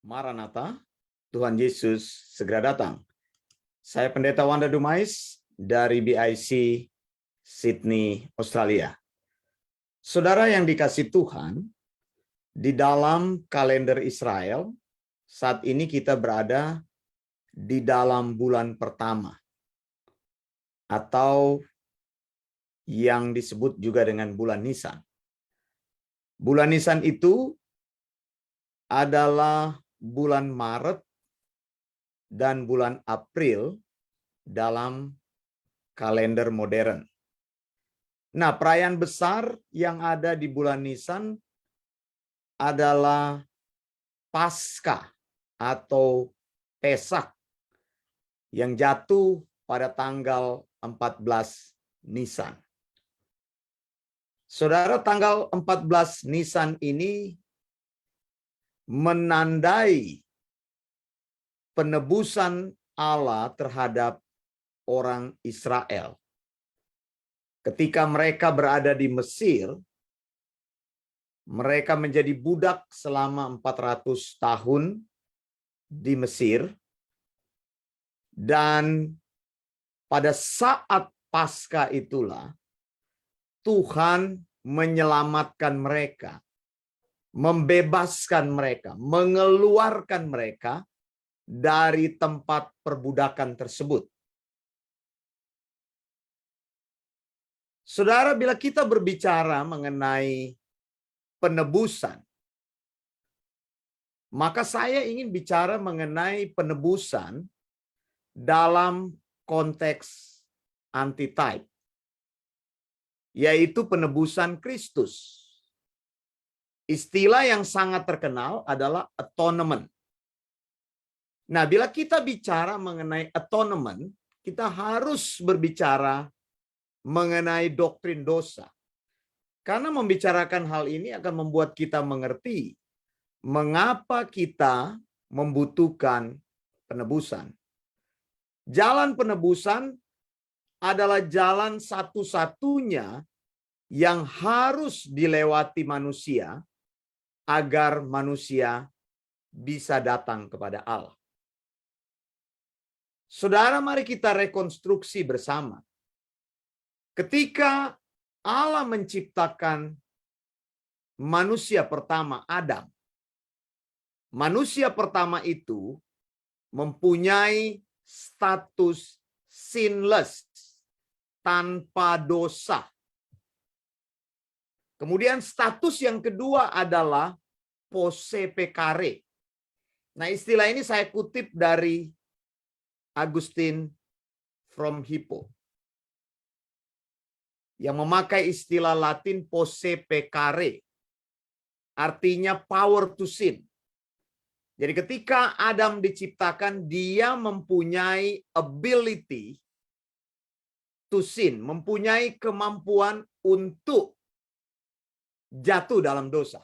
Maranatha, Tuhan Yesus segera datang. Saya Pendeta Wanda Dumais dari BIC Sydney, Australia. Saudara yang dikasih Tuhan, di dalam kalender Israel, saat ini kita berada di dalam bulan pertama, atau yang disebut juga dengan bulan Nisan. Bulan Nisan itu adalah bulan Maret dan bulan April dalam kalender modern. Nah, perayaan besar yang ada di bulan Nisan adalah Paskah atau Pesak yang jatuh pada tanggal 14 Nisan. Saudara, tanggal 14 Nisan ini menandai penebusan Allah terhadap orang Israel. Ketika mereka berada di Mesir, mereka menjadi budak selama 400 tahun di Mesir. Dan pada saat Paskah itulah Tuhan menyelamatkan mereka, membebaskan mereka, mengeluarkan mereka dari tempat perbudakan tersebut. Saudara, bila kita berbicara mengenai penebusan, maka saya ingin bicara mengenai penebusan dalam konteks antitype, yaitu penebusan Kristus. Istilah yang sangat terkenal adalah atonement. Nah, bila kita bicara mengenai atonement, kita harus berbicara mengenai doktrin dosa. Karena membicarakan hal ini akan membuat kita mengerti mengapa kita membutuhkan penebusan. Jalan penebusan adalah jalan satu-satunya yang harus dilewati manusia agar manusia bisa datang kepada Allah. Saudara, mari kita rekonstruksi bersama. Ketika Allah menciptakan manusia pertama, Adam, manusia pertama itu mempunyai status sinless, tanpa dosa. Kemudian status yang kedua adalah posse peccare. Nah, istilah ini saya kutip dari Augustine from Hippo, yang memakai istilah Latin posse peccare, artinya power to sin. Jadi ketika Adam diciptakan, dia mempunyai ability to sin, mempunyai kemampuan untuk jatuh dalam dosa.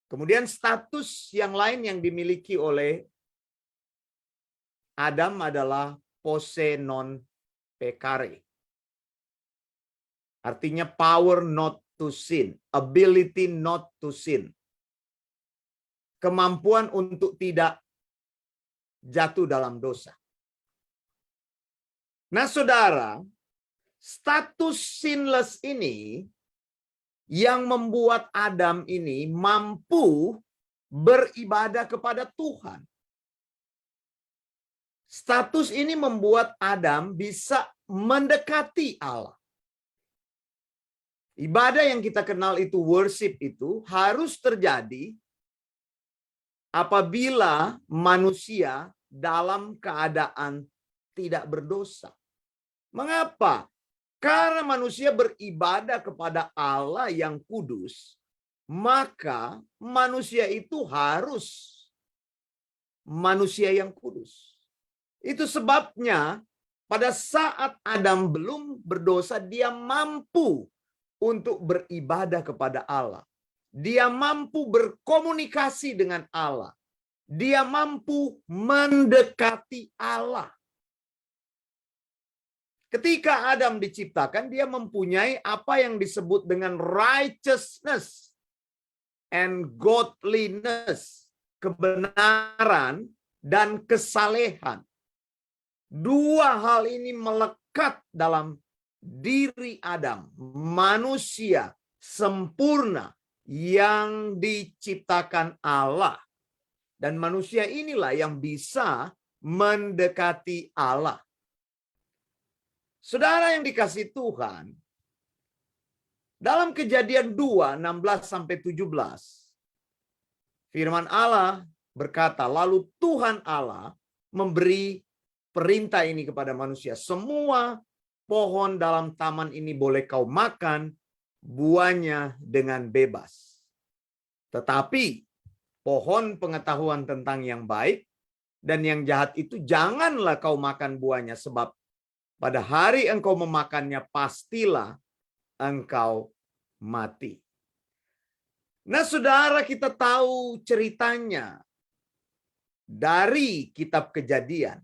Kemudian status yang lain yang dimiliki oleh Adam adalah posse non peccare. Artinya power not to sin, ability not to sin. Kemampuan untuk tidak jatuh dalam dosa. Nah, saudara, status sinless ini yang membuat Adam ini mampu beribadah kepada Tuhan. Status ini membuat Adam bisa mendekati Allah. Ibadah yang kita kenal itu worship itu harus terjadi apabila manusia dalam keadaan tidak berdosa. Mengapa? Karena manusia beribadah kepada Allah yang kudus, maka manusia itu harus manusia yang kudus. Itu sebabnya pada saat Adam belum berdosa, dia mampu untuk beribadah kepada Allah. Dia mampu berkomunikasi dengan Allah. Dia mampu mendekati Allah. Ketika Adam diciptakan, dia mempunyai apa yang disebut dengan righteousness. and godliness, kebenaran dan kesalehan. Dua hal ini melekat dalam diri Adam, manusia sempurna yang diciptakan Allah. Dan manusia inilah yang bisa mendekati Allah. Saudara yang dikasihi Tuhan, dalam Kejadian 2, 16-17, firman Allah berkata, lalu Tuhan Allah memberi perintah ini kepada manusia. Semua pohon dalam taman ini boleh kau makan buahnya dengan bebas. Tetapi pohon pengetahuan tentang yang baik dan yang jahat itu janganlah kau makan buahnya, sebab pada hari engkau memakannya pastilah engkau mati. Nah, saudara, kita tahu ceritanya dari kitab Kejadian.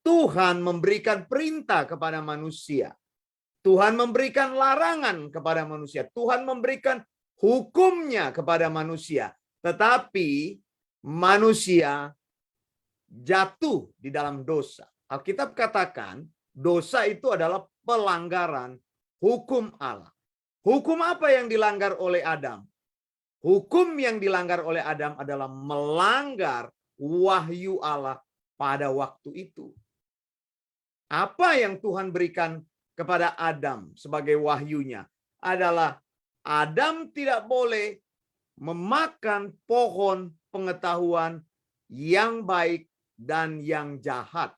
Tuhan memberikan perintah kepada manusia. Tuhan memberikan larangan kepada manusia. Tuhan memberikan hukumnya kepada manusia. Tetapi manusia jatuh di dalam dosa. Alkitab katakan dosa itu adalah pelanggaran hukum Allah. Hukum apa yang dilanggar oleh Adam? Hukum yang dilanggar oleh Adam adalah melanggar wahyu Allah pada waktu itu. Apa yang Tuhan berikan kepada Adam sebagai wahyunya adalah Adam tidak boleh memakan pohon pengetahuan yang baik dan yang jahat.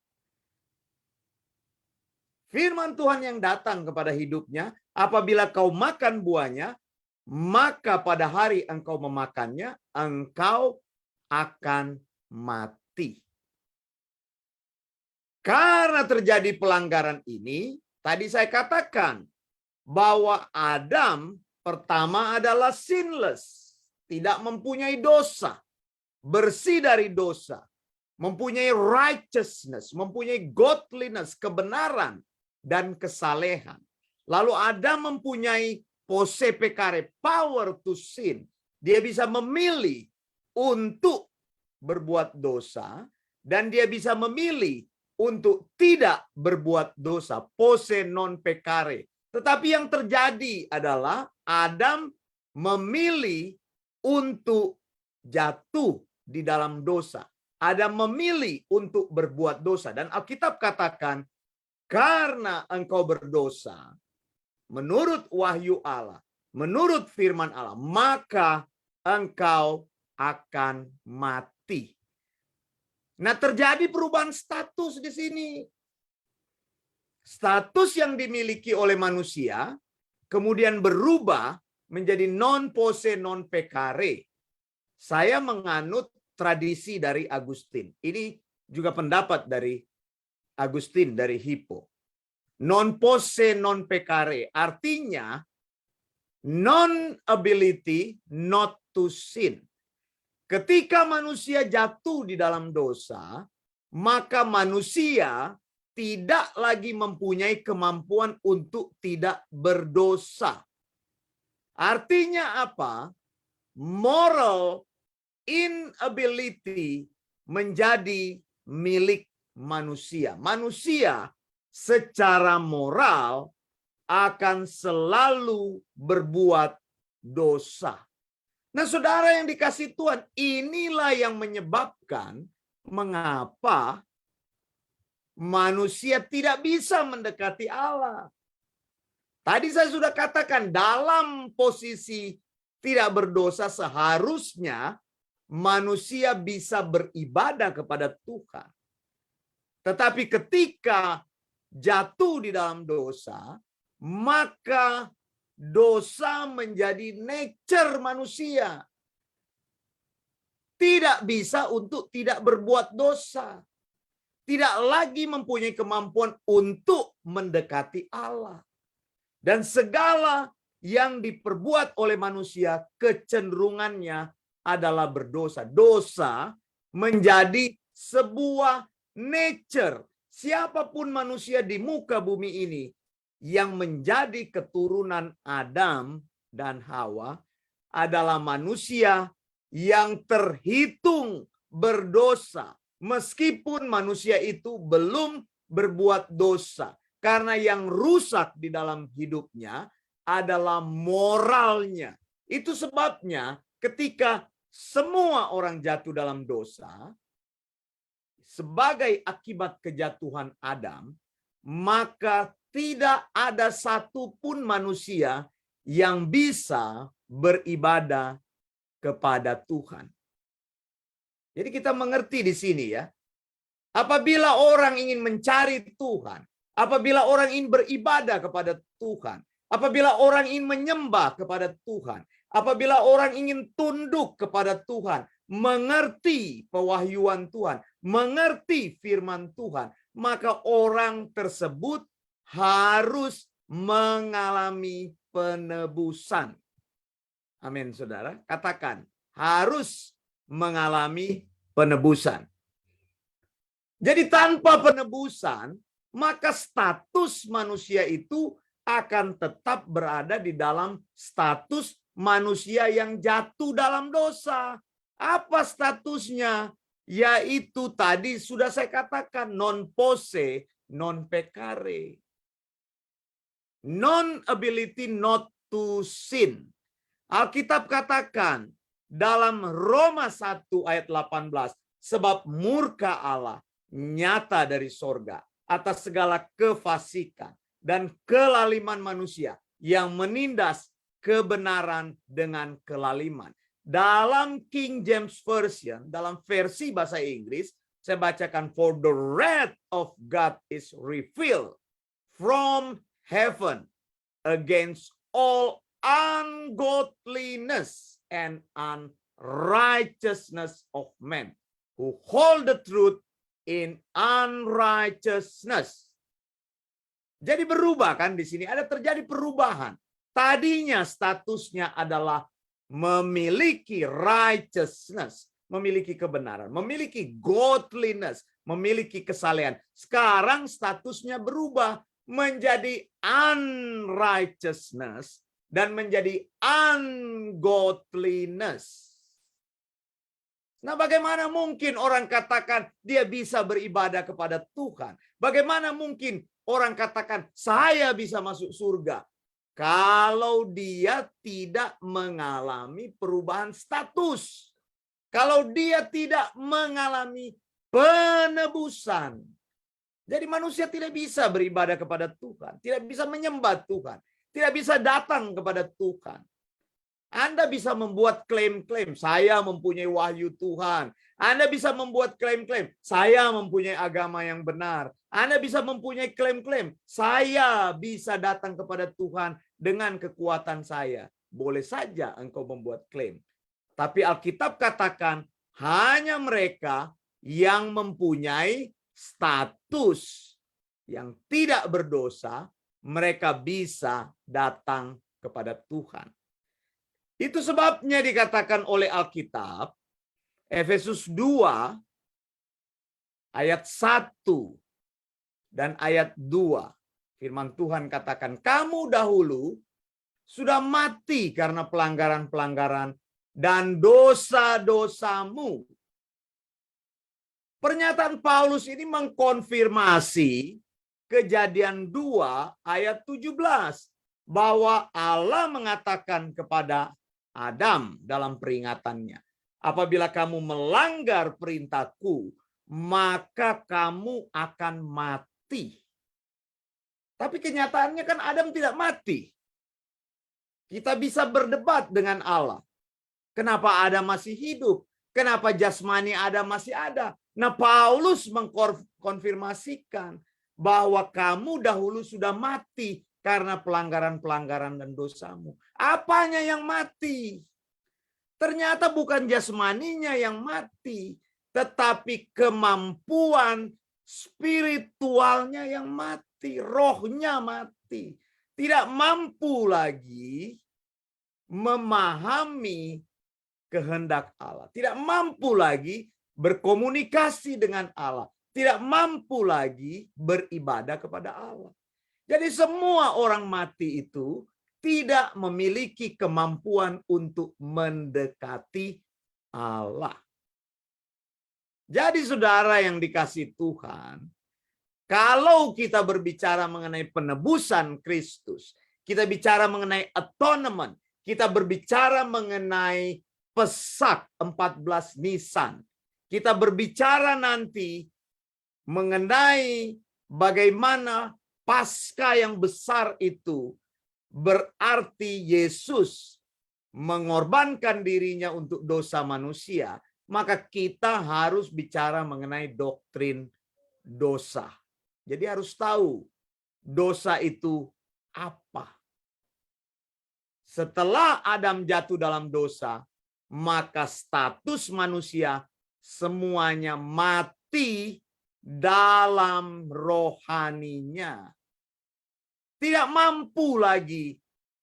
Firman Tuhan yang datang kepada hidupnya, apabila kau makan buahnya, maka pada hari engkau memakannya, engkau akan mati. Karena terjadi pelanggaran ini, tadi saya katakan bahwa Adam pertama adalah sinless, tidak mempunyai dosa, bersih dari dosa, mempunyai righteousness, mempunyai godliness, kebenaran, dan kesalehan. Lalu Adam mempunyai posse peccare, power to sin. Dia bisa memilih untuk berbuat dosa, dan dia bisa memilih untuk tidak berbuat dosa, posse non peccare. Tetapi yang terjadi adalah Adam memilih untuk jatuh di dalam dosa. Adam memilih untuk berbuat dosa. Dan Alkitab katakan, karena engkau berdosa, menurut wahyu Allah, menurut firman Allah, maka engkau akan mati. Nah, terjadi perubahan status di sini. Status yang dimiliki oleh manusia kemudian berubah menjadi non posse non peccare. Saya menganut tradisi dari Agustin. Ini juga pendapat dari Agustin dari Hippo. Non posse non peccare artinya non ability not to sin. Ketika manusia jatuh di dalam dosa, maka manusia tidak lagi mempunyai kemampuan untuk tidak berdosa. Artinya apa? Moral inability menjadi milik manusia. Manusia secara moral akan selalu berbuat dosa. Nah, saudara yang dikasihi Tuhan, inilah yang menyebabkan mengapa manusia tidak bisa mendekati Allah. Tadi saya sudah katakan, dalam posisi tidak berdosa seharusnya manusia bisa beribadah kepada Tuhan. Tetapi ketika jatuh di dalam dosa, maka dosa menjadi nature manusia. Tidak bisa untuk tidak berbuat dosa. Tidak lagi mempunyai kemampuan untuk mendekati Allah. Dan segala yang diperbuat oleh manusia, kecenderungannya adalah berdosa. Dosa menjadi sebuah nature. Siapapun manusia di muka bumi ini yang menjadi keturunan Adam dan Hawa adalah manusia yang terhitung berdosa, meskipun manusia itu belum berbuat dosa. Karena yang rusak di dalam hidupnya adalah moralnya. Itu sebabnya ketika semua orang jatuh dalam dosa, sebagai akibat kejatuhan Adam, maka tidak ada satupun manusia yang bisa beribadah kepada Tuhan. Jadi kita mengerti di sini ya, apabila orang ingin mencari Tuhan, apabila orang ingin beribadah kepada Tuhan, apabila orang ingin menyembah kepada Tuhan, apabila orang ingin tunduk kepada Tuhan, mengerti pewahyuan Tuhan, mengerti firman Tuhan, maka orang tersebut harus mengalami penebusan. Amin, saudara. Katakan, harus mengalami penebusan. Jadi tanpa penebusan, maka status manusia itu akan tetap berada di dalam status manusia yang jatuh dalam dosa. Apa statusnya? Yaitu tadi sudah saya katakan, non posse, non peccare. Non-ability not to sin. Alkitab katakan dalam Roma 1 ayat 18, sebab murka Allah nyata dari sorga atas segala kefasikan dan kelaliman manusia yang menindas kebenaran dengan kelaliman. Dalam King James Version, dalam versi bahasa Inggris, saya bacakan, for the wrath of God is revealed from heaven against all ungodliness and unrighteousness of men who hold the truth in unrighteousness. Jadi berubah kan di sini, ada terjadi perubahan. Tadinya statusnya adalah memiliki righteousness, memiliki kebenaran, memiliki godliness, memiliki kesalehan. Sekarang statusnya berubah menjadi unrighteousness dan menjadi ungodliness. Nah, bagaimana mungkin orang katakan dia bisa beribadah kepada Tuhan? Bagaimana mungkin orang katakan saya bisa masuk surga? Kalau dia tidak mengalami perubahan status. Kalau dia tidak mengalami penebusan. Jadi manusia tidak bisa beribadah kepada Tuhan. Tidak bisa menyembah Tuhan. Tidak bisa datang kepada Tuhan. Anda bisa membuat klaim-klaim, saya mempunyai wahyu Tuhan. Anda bisa membuat klaim-klaim, saya mempunyai agama yang benar. Anda bisa mempunyai klaim-klaim, saya bisa datang kepada Tuhan dengan kekuatan saya. Boleh saja engkau membuat klaim. Tapi Alkitab katakan, hanya mereka yang mempunyai status yang tidak berdosa, mereka bisa datang kepada Tuhan. Itu sebabnya dikatakan oleh Alkitab, Efesus 2 ayat 1 dan ayat 2. Firman Tuhan katakan, kamu dahulu sudah mati karena pelanggaran-pelanggaran dan dosa-dosamu. Pernyataan Paulus ini mengkonfirmasi Kejadian 2 ayat 17. Bahwa Allah mengatakan kepada Adam dalam peringatannya, apabila kamu melanggar perintahku, maka kamu akan mati. Tapi kenyataannya kan Adam tidak mati. Kita bisa berdebat dengan Allah. Kenapa Adam masih hidup? Kenapa jasmani Adam masih ada? Nah, Paulus mengkonfirmasikan bahwa kamu dahulu sudah mati karena pelanggaran-pelanggaran dan dosamu. Apanya yang mati? Ternyata bukan jasmaninya yang mati, tetapi kemampuan spiritualnya yang mati, rohnya mati. Tidak mampu lagi memahami kehendak Allah. Tidak mampu lagi berkomunikasi dengan Allah. Tidak mampu lagi beribadah kepada Allah. Jadi semua orang mati itu tidak memiliki kemampuan untuk mendekati Allah. Jadi saudara yang dikasihi Tuhan, kalau kita berbicara mengenai penebusan Kristus, kita bicara mengenai atonement, kita berbicara mengenai Pesak 14 Nisan, kita berbicara nanti mengenai bagaimana Paskah yang besar itu berarti Yesus mengorbankan dirinya untuk dosa manusia, maka kita harus bicara mengenai doktrin dosa. Jadi harus tahu dosa itu apa. Setelah Adam jatuh dalam dosa, maka status manusia semuanya mati dalam rohaninya. Tidak mampu lagi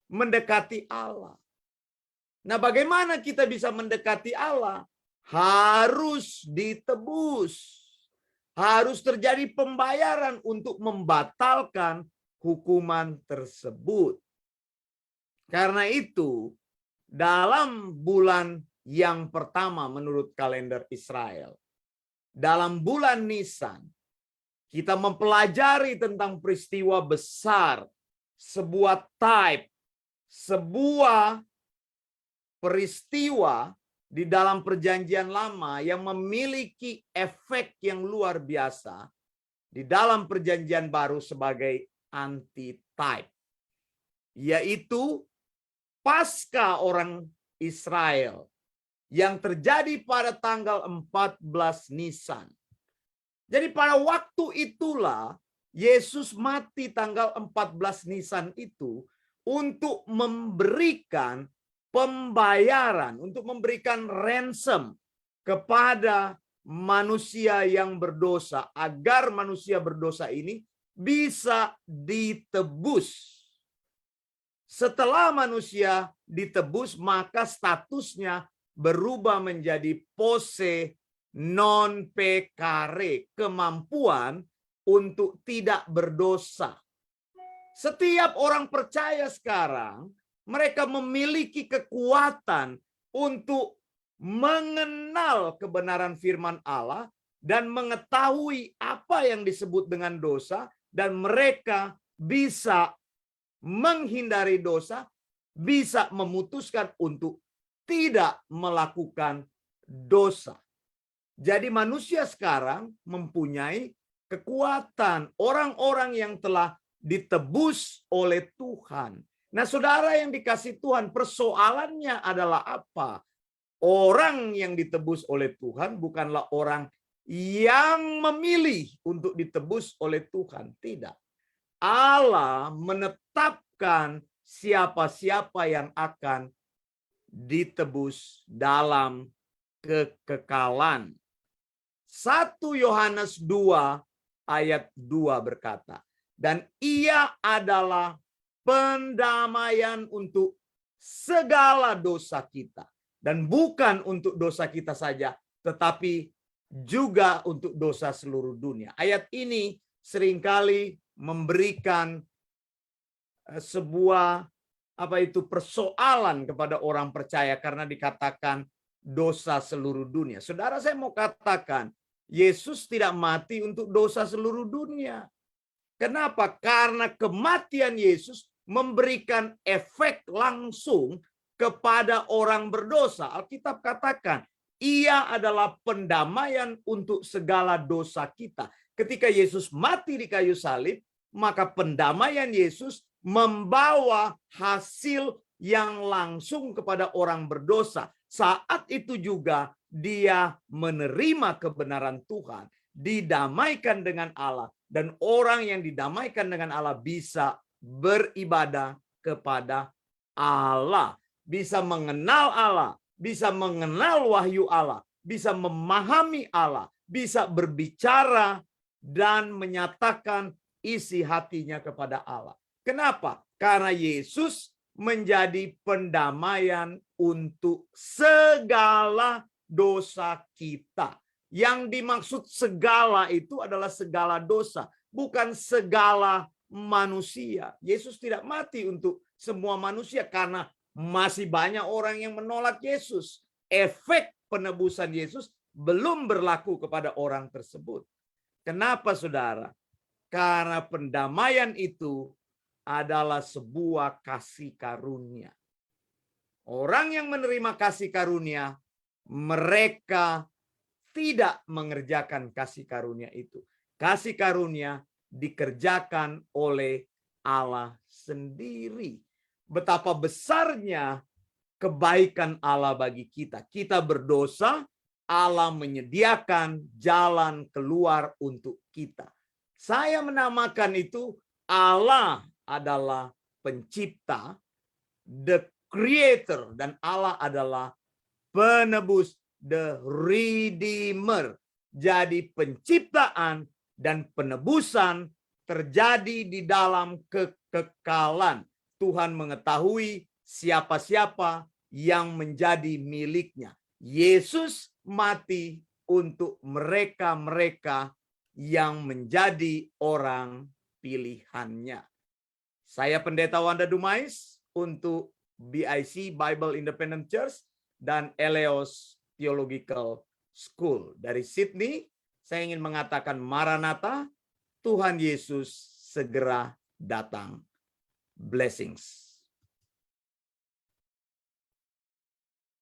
mendekati Allah. Nah, bagaimana kita bisa mendekati Allah? Harus ditebus. Harus terjadi pembayaran untuk membatalkan hukuman tersebut. Karena itu, dalam bulan yang pertama menurut kalender Israel, dalam bulan Nisan, kita mempelajari tentang peristiwa besar, sebuah type, sebuah peristiwa di dalam perjanjian lama yang memiliki efek yang luar biasa di dalam perjanjian baru sebagai anti-type, yaitu Paskah orang Israel yang terjadi pada tanggal 14 Nisan. Jadi pada waktu itulah Yesus mati tanggal 14 Nisan itu untuk memberikan pembayaran, untuk memberikan ransom kepada manusia yang berdosa, agar manusia berdosa ini bisa ditebus. Setelah manusia ditebus, maka statusnya berubah menjadi posse non peccare, kemampuan untuk tidak berdosa. Setiap orang percaya sekarang, mereka memiliki kekuatan untuk mengenal kebenaran firman Allah dan mengetahui apa yang disebut dengan dosa, dan mereka bisa menghindari dosa, bisa memutuskan untuk tidak melakukan dosa. Jadi manusia sekarang mempunyai kekuatan, orang-orang yang telah ditebus oleh Tuhan. Nah, saudara yang dikasihi Tuhan, persoalannya adalah apa? Orang yang ditebus oleh Tuhan bukanlah orang yang memilih untuk ditebus oleh Tuhan. Tidak. Allah menetapkan siapa-siapa yang akan ditebus dalam kekekalan. 1 Yohanes 2 ayat 2 berkata, dan ia adalah pendamaian untuk segala dosa kita. Dan bukan untuk dosa kita saja, tetapi juga untuk dosa seluruh dunia. Ayat ini seringkali memberikan sebuah persoalan kepada orang percaya karena dikatakan dosa seluruh dunia. Saudara, saya mau katakan, Yesus tidak mati untuk dosa seluruh dunia. Kenapa? Karena kematian Yesus memberikan efek langsung kepada orang berdosa. Alkitab katakan, ia adalah pendamaian untuk segala dosa kita. Ketika Yesus mati di kayu salib, maka pendamaian Yesus membawa hasil yang langsung kepada orang berdosa. Saat itu juga dia menerima kebenaran Tuhan, didamaikan dengan Allah, dan orang yang didamaikan dengan Allah bisa beribadah kepada Allah, bisa mengenal Allah, bisa mengenal wahyu Allah, bisa memahami Allah, bisa berbicara dan menyatakan isi hatinya kepada Allah. Kenapa? Karena Yesus menjadi pendamaian untuk segala dosa kita. Yang dimaksud segala itu adalah segala dosa, bukan segala manusia. Yesus tidak mati untuk semua manusia karena masih banyak orang yang menolak Yesus. Efek penebusan Yesus belum berlaku kepada orang tersebut. Kenapa, saudara? Karena pendamaian itu adalah sebuah kasih karunia. Orang yang menerima kasih karunia, mereka tidak mengerjakan kasih karunia itu. Kasih karunia dikerjakan oleh Allah sendiri. Betapa besarnya kebaikan Allah bagi kita. Kita berdosa, Allah menyediakan jalan keluar untuk kita. Saya menamakan itu Allah adalah pencipta, the creator, dan Allah adalah penebus, the redeemer. Jadi penciptaan dan penebusan terjadi di dalam kekekalan. Tuhan mengetahui siapa-siapa yang menjadi miliknya. Yesus mati untuk mereka-mereka yang menjadi orang pilihannya. Saya Pendeta Wanda Dumais untuk BIC Bible Independent Church dan Eleos Theological School. Dari Sydney, saya ingin mengatakan Maranatha, Tuhan Yesus segera datang. Blessings.